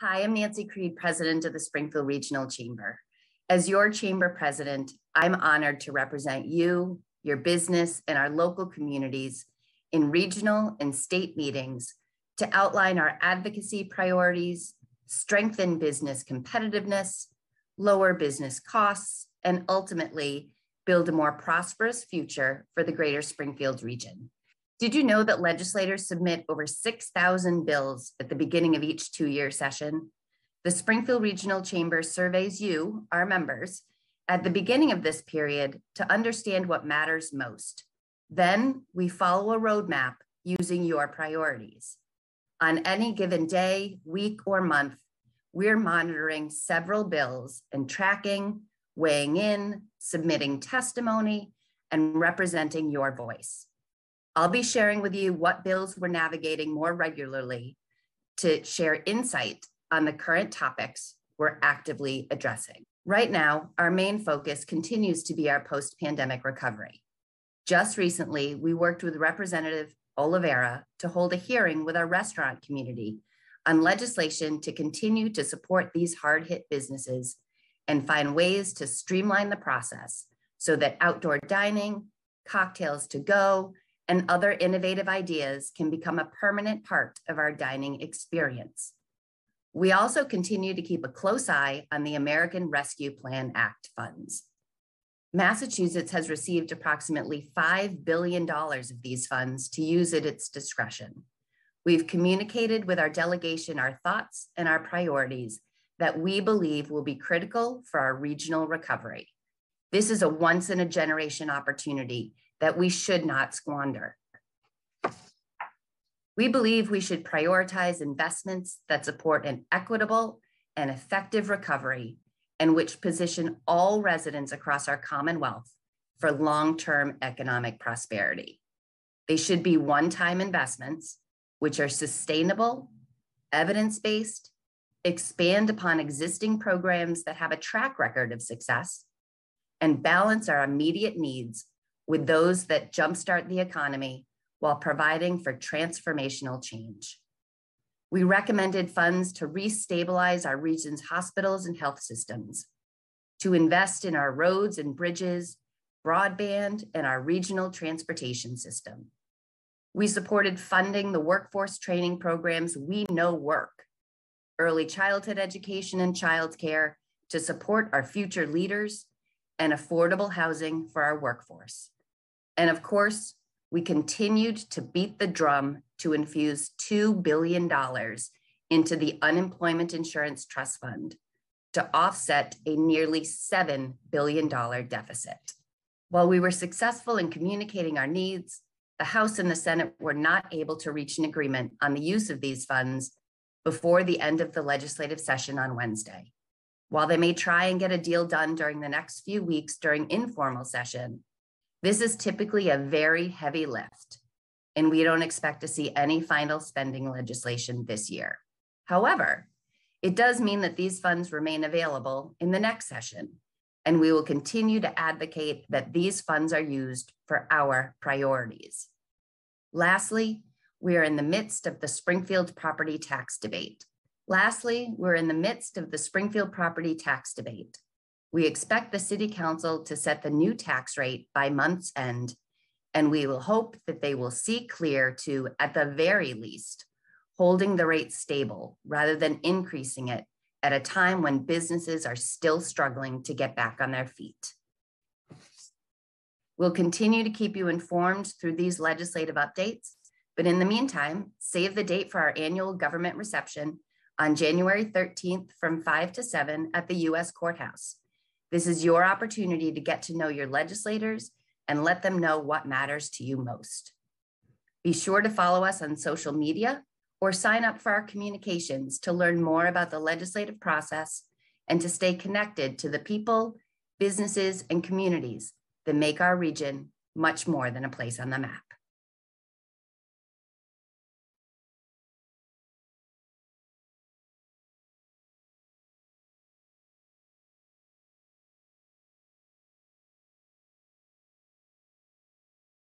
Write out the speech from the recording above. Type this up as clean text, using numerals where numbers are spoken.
Hi, I'm Nancy Creed, President of the Springfield Regional Chamber. As your Chamber President, I'm honored to represent you, your business, and our local communities in regional and state meetings to outline our advocacy priorities, strengthen business competitiveness, lower business costs, and ultimately build a more prosperous future for the greater Springfield region. Did you know that legislators submit over 6,000 bills at the beginning of each two-year session? The Springfield Regional Chamber surveys you, our members, at the beginning of this period to understand what matters most. Then we follow a roadmap using your priorities. On any given day, week, or month, we're monitoring several bills and tracking, weighing in, submitting testimony, and representing your voice. I'll be sharing with you what bills we're navigating more regularly to share insight on the current topics we're actively addressing. Right now, our main focus continues to be our post-pandemic recovery. Just recently, we worked with Representative Oliveira to hold a hearing with our restaurant community on legislation to continue to support these hard-hit businesses and find ways to streamline the process so that outdoor dining, cocktails to go, and other innovative ideas can become a permanent part of our dining experience. We also continue to keep a close eye on the American Rescue Plan Act funds. Massachusetts has received approximately $5 billion of these funds to use at its discretion. We've communicated with our delegation our thoughts and our priorities that we believe will be critical for our regional recovery. This is a once-in-a-generation opportunity that we should not squander. We believe we should prioritize investments that support an equitable and effective recovery and which position all residents across our Commonwealth for long-term economic prosperity. They should be one-time investments, which are sustainable, evidence-based, expand upon existing programs that have a track record of success, and balance our immediate needs with those that jumpstart the economy while providing for transformational change. We recommended funds to restabilize our region's hospitals and health systems, to invest in our roads and bridges, broadband, and our regional transportation system. We supported funding the workforce training programs we know work, early childhood education and childcare to support our future leaders, and affordable housing for our workforce. And of course, we continued to beat the drum to infuse $2 billion into the Unemployment Insurance Trust Fund to offset a nearly $7 billion deficit. While we were successful in communicating our needs, the House and the Senate were not able to reach an agreement on the use of these funds before the end of the legislative session on Wednesday. While they may try and get a deal done during the next few weeks during informal session, this is typically a very heavy lift, and we don't expect to see any final spending legislation this year. However, it does mean that these funds remain available in the next session, and we will continue to advocate that these funds are used for our priorities. Lastly, we are in the midst of the Springfield property tax debate. We expect the City Council to set the new tax rate by month's end, and we will hope that they will see clear to, at the very least, holding the rate stable rather than increasing it at a time when businesses are still struggling to get back on their feet. We'll continue to keep you informed through these legislative updates, but in the meantime, save the date for our annual government reception on January 13th from 5 to 7 at the U.S. Courthouse. This is your opportunity to get to know your legislators and let them know what matters to you most. Be sure to follow us on social media or sign up for our communications to learn more about the legislative process and to stay connected to the people, businesses, and communities that make our region much more than a place on the map.